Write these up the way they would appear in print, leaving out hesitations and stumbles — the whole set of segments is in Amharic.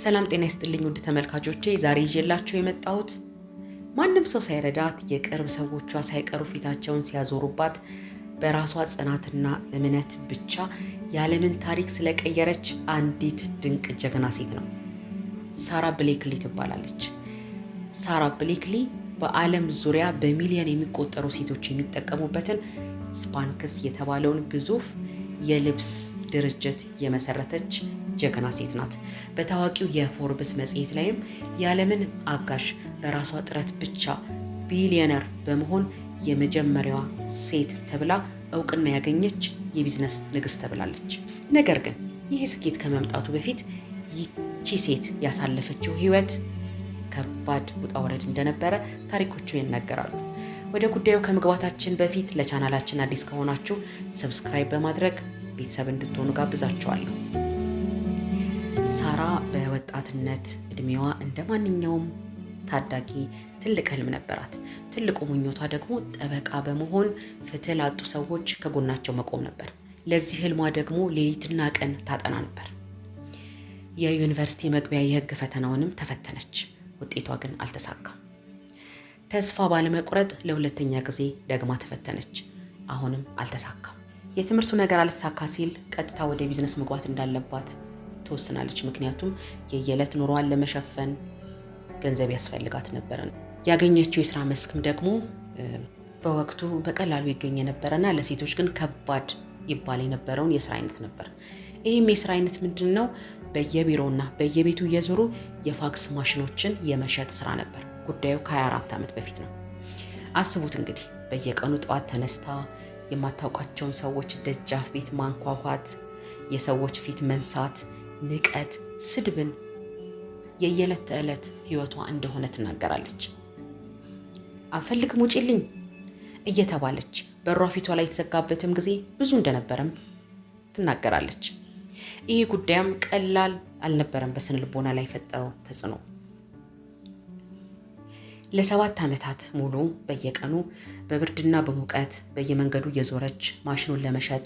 ሰላም ጤና ይስጥልኝ ውድ ተመልካቾቼ፣ ዛሬ ይዤላችሁ የመጣሁት ማንም ሰው ሳይረዳት የቅርብ ሰዎቿ ሳይቀሩ ፊታቸውን ሲያዞሩባት በራሷ ጽናትና እምነት ብቻ የዓለምን ታሪክ ስለቀየረች አንዲት ድንቅ ጀግና ሴት ነው። ሳራ ብሌክሊ ትባላለች። ሳራ ብሌክሊ በዓለም ዙሪያ በሚሊዮን የሚቆጠሩ ሴቶች የሚጠቀሙበትን ስፓንክስ የተባለውን ግዙፍ የልብስ ድርጅት የመሰረተች ጀግና ሴት ናት። በታዋቂው የፎርብስ መጽሔት ላይም የዓለምን አጋዥ በራሷ ጥረት ብቻ ቢሊዮነር በመሆን የመጀመሪያዋ ሴት ተብላ እውቅና ያገኘች የቢዝነስ ንግስት ተብላለች። ነገር ግን ይህ ስኬት ከመምጣቱ በፊት ይቺ ሴት ያሳለፈችው ህይወት ከባድ ውጣ ውረድ እንደነበረ ታሪኮቹ ይናገራሉ። ወደ ጉዳዩ ከመግባታችን በፊት ለቻናላችን አዲስ ከሆናችሁ ሰብስክራይብ በማድረግ ቤተሰብ እንድትሆኑ ጋብዛችኋለሁ። ሳራ በወጣትነት እድሜዋ እንደ ማንኛውም ታዳጊ ትልቅ ህልም ነበራት። ትልቁ ምኞቷ ደግሞ ጠበቃ በመሆን ፍትህ ላጡ ሰዎች ከጎናቸው መቆም ነበር። ለዚህ ህልሟ ደግሞ ሌሊትና ቀን ታጠና ነበር። የዩኒቨርሲቲ መግቢያ የህግ ፈተናውንም ተፈተነች። ውጤቷ ግን አልተሳካም። ተስፋ ባለመቁረጥ ለሁለተኛ ጊዜ ደግማ ተፈተነች። አሁንም አልተሳካም። የትምህርቱ ነገር አልሳካ ሲል ቀጥታ ወደ ቢዝነስ መግባት እንዳለባት ትወስናለች። ምክንያቱም የየዕለት ኑሯን ለመሸፈን ገንዘብ ያስፈልጋት ነበር። ያገኘችው የስራ መስክም ደግሞ በወቅቱ በቀላሉ ይገኝ የነበረና ለሴቶች ግን ከባድ ይባል የነበረውን የስራ አይነት ነበር። ይህም የስራ አይነት ምንድን ነው? በየቢሮውና በየቤቱ እየዞሩ የፋክስ ማሽኖችን የመሸጥ ስራ ነበር። ጉዳዩ ከ24 ዓመት በፊት ነው። አስቡት እንግዲህ በየቀኑ ጠዋት ተነስታ የማታውቃቸውን ሰዎች ደጃፍ ቤት ማንኳኳት፣ የሰዎች ፊት መንሳት፣ ንቀት፣ ስድብን የየዕለት ተዕለት ህይወቷ እንደሆነ ትናገራለች። አልፈልግም ውጪልኝ እየተባለች በሯ ፊቷ ላይ የተዘጋበትም ጊዜ ብዙ እንደነበረም ትናገራለች። ይህ ጉዳይም ቀላል አልነበረም በስነ ልቦና ላይ ፈጠረው ተጽዕኖ። ለ7 ዓመታት ሙሉ በየቀኑ በብርድና በሙቀት በየመንገዱ እየዞረች ማሽኑን ለመሸጥ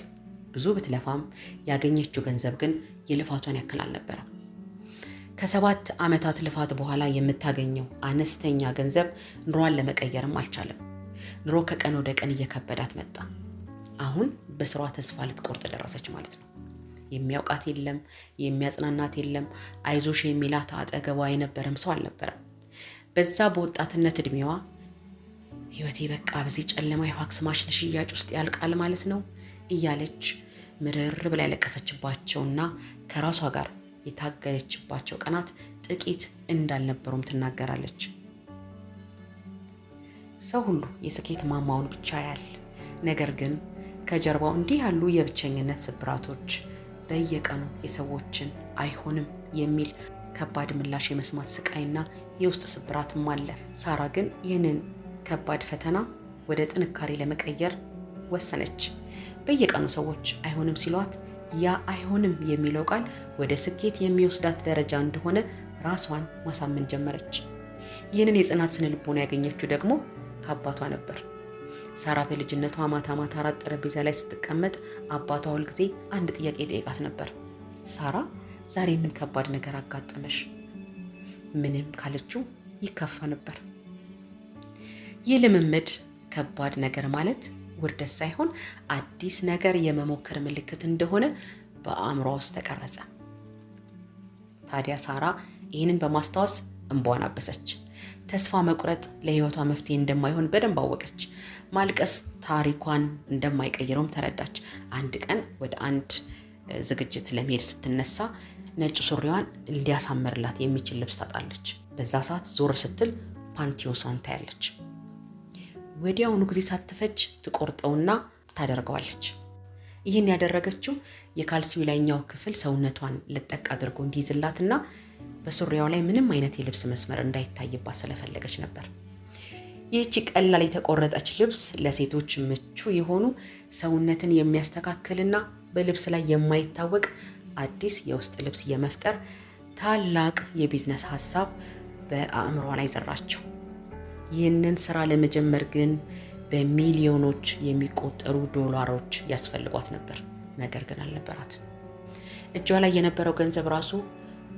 ብዙ ብትለፋም ያገኘችው ገንዘብ ግን የልፋቷን ያክል አልነበረም። ከ7 ዓመታት ልፋት በኋላ የምታገኘው አነስተኛ ገንዘብ ኑሯን ለመቀየርም አልቻለም። ኑሮ ከቀን ወደ ቀን እየከበዳት መጣ። አሁን በስራዋ ተስፋ ልትቆርጥ ደረሰች ማለት ነው። የሚያውቃት የለም፣ የሚያጽናናት የለም፣ አይዞሽ የሚላት አጠገቧ የነበረም ሰው አልነበረም። በዛ በወጣትነት እድሜዋ ህይወቴ በቃ በዚህ ጨለማ የፋክስ ማሽን ሽያጭ ውስጥ ያልቃል ማለት ነው እያለች ምርር ብላ ያለቀሰችባቸውና ከራሷ ጋር የታገለችባቸው ቀናት ጥቂት እንዳልነበሩም ትናገራለች። ሰው ሁሉ የስኬት ማማውን ብቻ ያያል። ነገር ግን ከጀርባው እንዲህ ያሉ የብቸኝነት ስብራቶች፣ በየቀኑ የሰዎችን አይሆንም የሚል ከባድ ምላሽ የመስማት ስቃይና የውስጥ ስብራትም አለ። ሳራ ግን ይህንን ከባድ ፈተና ወደ ጥንካሬ ለመቀየር ወሰነች። በየቀኑ ሰዎች አይሆንም ሲሏት ያ አይሆንም የሚለው ቃል ወደ ስኬት የሚወስዳት ደረጃ እንደሆነ ራሷን ማሳመን ጀመረች። ይህንን የጽናት ስነ ልቦና ያገኘችው ደግሞ ከአባቷ ነበር። ሳራ በልጅነቷ ማታ ማታ አራት ጠረጴዛ ላይ ስትቀመጥ አባቷ ሁልጊዜ አንድ ጥያቄ ጠይቃት ነበር። ሳራ ዛሬ ምን ከባድ ነገር አጋጠመሽ? ምንም ካለችው ይከፋ ነበር። ይህ ልምምድ ከባድ ነገር ማለት ውርደት ሳይሆን አዲስ ነገር የመሞከር ምልክት እንደሆነ በአእምሯ ውስጥ ተቀረጸ። ታዲያ ሳራ ይህንን በማስታወስ እንባዋን አበሰች። ተስፋ መቁረጥ ለህይወቷ መፍትሄ እንደማይሆን በደንብ አወቀች። ማልቀስ ታሪኳን እንደማይቀይረውም ተረዳች። አንድ ቀን ወደ አንድ ዝግጅት ለመሄድ ስትነሳ ነጭ ሱሪዋን እንዲያሳምርላት የሚችል ልብስ ታጣለች። በዛ ሰዓት ዞር ስትል ፓንቲዮሷን ታያለች። ወዲያውኑ ጊዜ ሳትፈጅ ትቆርጠውና ታደርገዋለች። ይህን ያደረገችው የካልሲው ላይኛው ክፍል ሰውነቷን ልጠቅ አድርጎ እንዲይዝላትና በሱሪያዋ ላይ ምንም አይነት የልብስ መስመር እንዳይታይባት ስለፈለገች ነበር። ይህቺ ቀላል የተቆረጠች ልብስ ለሴቶች ምቹ የሆኑ ሰውነትን የሚያስተካክልና በልብስ ላይ የማይታወቅ አዲስ የውስጥ ልብስ የመፍጠር ታላቅ የቢዝነስ ሀሳብ በአእምሯ ላይ ዘራችው። ይህንን ስራ ለመጀመር ግን በሚሊዮኖች የሚቆጠሩ ዶላሮች ያስፈልጓት ነበር። ነገር ግን አልነበራት። እጇ ላይ የነበረው ገንዘብ ራሱ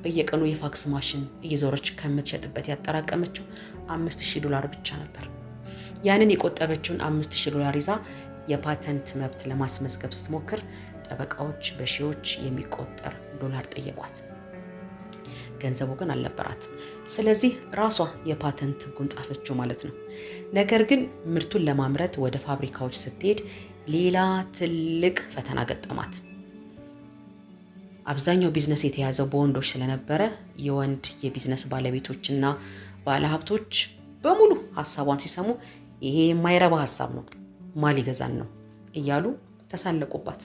በየቀኑ የፋክስ ማሽን እየዞረች ከምትሸጥበት ያጠራቀመችው $5000 ብቻ ነበር። ያንን የቆጠበችውን $5000 ይዛ የፓተንት መብት ለማስመዝገብ ስትሞክር ጠበቃዎች በሺዎች የሚቆጠር ዶላር ጠየቋት። ገንዘቡ ግን አልነበራትም። ስለዚህ ራሷ የፓተንት ሕጉን ጻፈችው ማለት ነው። ነገር ግን ምርቱን ለማምረት ወደ ፋብሪካዎች ስትሄድ ሌላ ትልቅ ፈተና ገጠማት። አብዛኛው ቢዝነስ የተያዘው በወንዶች ስለነበረ የወንድ የቢዝነስ ባለቤቶችና ባለሀብቶች በሙሉ ሀሳቧን ሲሰሙ ይሄ የማይረባ ሀሳብ ነው፣ ማን ሊገዛን ነው እያሉ ተሳለቁባት።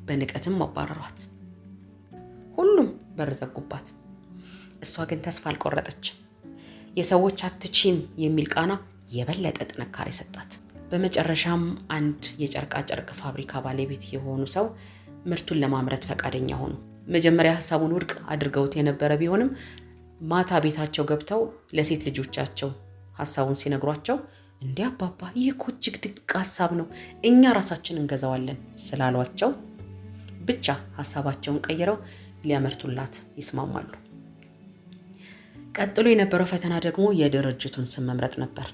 በንቀትም አባረሯት። ሁሉም በር ዘጉባት። እሷ ግን ተስፋ አልቆረጠችም። የሰዎች አትችም የሚል ቃና የበለጠ ጥንካሬ ሰጣት። በመጨረሻም አንድ የጨርቃ ጨርቅ ፋብሪካ ባለቤት የሆኑ ሰው ምርቱን ለማምረት ፈቃደኛ ሆኑ። መጀመሪያ ሀሳቡን ውድቅ አድርገውት የነበረ ቢሆንም ማታ ቤታቸው ገብተው ለሴት ልጆቻቸው ሀሳቡን ሲነግሯቸው እንዲህ አባባ ይህ እኮ እጅግ ድንቅ ሀሳብ ነው፣ እኛ ራሳችን እንገዛዋለን ስላሏቸው ብቻ ሀሳባቸውን ቀይረው ሊያመርቱላት ይስማማሉ። ቀጥሎ የነበረው ፈተና ደግሞ የድርጅቱን ስም መምረጥ ነበር።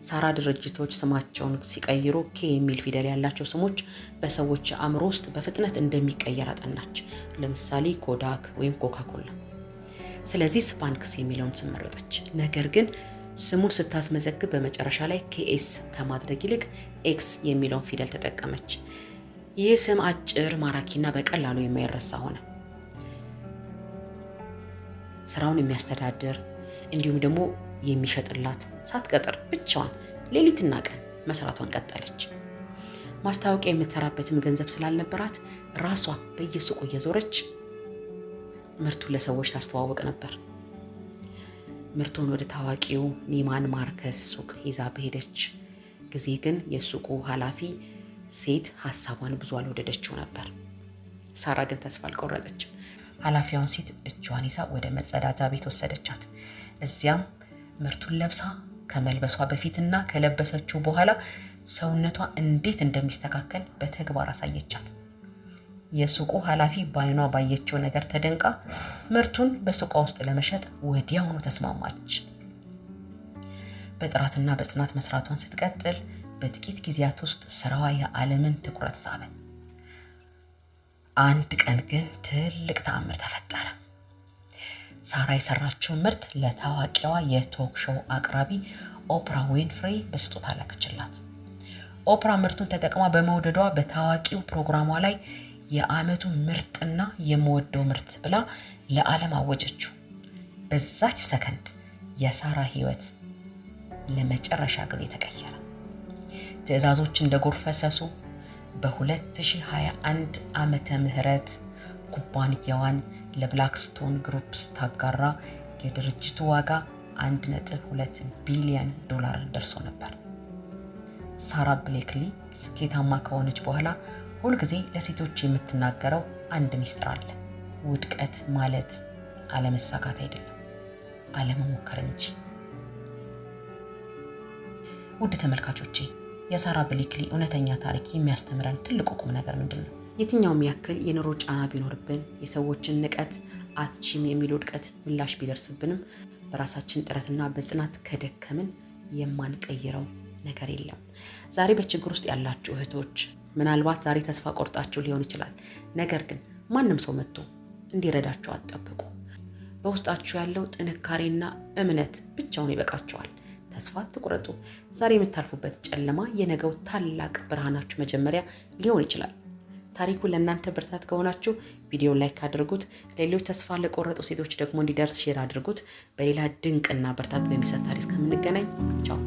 ሳራ ድርጅቶች ስማቸውን ሲቀይሩ ኬ የሚል ፊደል ያላቸው ስሞች በሰዎች አእምሮ ውስጥ በፍጥነት እንደሚቀየር አጠናች። ለምሳሌ ኮዳክ ወይም ኮካኮላ። ስለዚህ ስፓንክስ የሚለውን ስም መረጠች። ነገር ግን ስሙን ስታስመዘግብ በመጨረሻ ላይ ኬኤስ ከማድረግ ይልቅ ኤክስ የሚለውን ፊደል ተጠቀመች። ይህ ስም አጭር፣ ማራኪና በቀላሉ የማይረሳ ሆነ። ስራውን የሚያስተዳድር እንዲሁም ደግሞ የሚሸጥላት ሳትቀጥር ብቻዋን ሌሊትና ቀን መስራቷን ቀጠለች። ማስታወቂያ የምትሰራበትም ገንዘብ ስላልነበራት ራሷ በየሱቁ እየዞረች ምርቱን ለሰዎች ታስተዋወቅ ነበር። ምርቱን ወደ ታዋቂው ኒማን ማርከስ ሱቅ ይዛ በሄደች ጊዜ ግን የሱቁ ኃላፊ ሴት ሀሳቧን ብዙ አልወደደችው ነበር። ሳራ ግን ተስፋ አልቆረጠችም። ኃላፊዋን ሴት እጇን ይዛ ወደ መጸዳጃ ቤት ወሰደቻት። እዚያም ምርቱን ለብሳ ከመልበሷ በፊትና ከለበሰችው በኋላ ሰውነቷ እንዴት እንደሚስተካከል በተግባር አሳየቻት። የሱቁ ኃላፊ በዓይኗ ባየችው ነገር ተደንቃ ምርቱን በሱቋ ውስጥ ለመሸጥ ወዲያውኑ ተስማማች። በጥራትና በጽናት መስራቷን ስትቀጥል በጥቂት ጊዜያት ውስጥ ስራዋ የዓለምን ትኩረት ሳበ። አንድ ቀን ግን ትልቅ ተአምር ተፈጠረ። ሳራ የሰራችው ምርት ለታዋቂዋ የቶክ ሾው አቅራቢ ኦፕራ ዊንፍሬ በስጦታ ላከችላት። ኦፕራ ምርቱን ተጠቅማ በመውደዷ በታዋቂው ፕሮግራሟ ላይ የዓመቱ ምርጥና የምወደው ምርት ብላ ለዓለም አወጀችው። በዛች ሰከንድ የሳራ ህይወት ለመጨረሻ ጊዜ ተቀየረ። ትዕዛዞች እንደ ጎርፍ ፈሰሱ። በ2021 ዓመተ ምህረት ኩባንያዋን ለብላክስቶን ግሩፕ ስታጋራ የድርጅቱ ዋጋ $1.2 ቢሊዮን ደርሶ ነበር። ሳራ ብሌክሊ ስኬታማ ከሆነች በኋላ ሁልጊዜ ለሴቶች የምትናገረው አንድ ሚስጥር አለ። ውድቀት ማለት አለመሳካት አይደለም፣ አለመሞከር እንጂ። ውድ ተመልካቾቼ የሳራ ብሌክሊ እውነተኛ ታሪክ የሚያስተምረን ትልቁ ቁም ነገር ምንድን ነው? የትኛውም ያክል የኑሮ ጫና ቢኖርብን፣ የሰዎችን ንቀት፣ አትችም የሚል ውድቀት ምላሽ ቢደርስብንም በራሳችን ጥረትና በጽናት ከደከምን የማንቀይረው ነገር የለም። ዛሬ በችግር ውስጥ ያላችሁ እህቶች ምናልባት ዛሬ ተስፋ ቆርጣችሁ ሊሆን ይችላል። ነገር ግን ማንም ሰው መጥቶ እንዲረዳችሁ አትጠብቁ። በውስጣችሁ ያለው ጥንካሬና እምነት ብቻውን ይበቃችኋል። ተስፋ አትቁረጡ። ዛሬ የምታልፉበት ጨለማ የነገው ታላቅ ብርሃናችሁ መጀመሪያ ሊሆን ይችላል። ታሪኩ ለእናንተ ብርታት ከሆናችሁ ቪዲዮ ላይክ አድርጉት። ሌሎች ተስፋ ለቆረጡ ሴቶች ደግሞ እንዲደርስ ሼር አድርጉት። በሌላ ድንቅና ብርታት በሚሰጥ ታሪክ እስከምንገናኝ ቻው።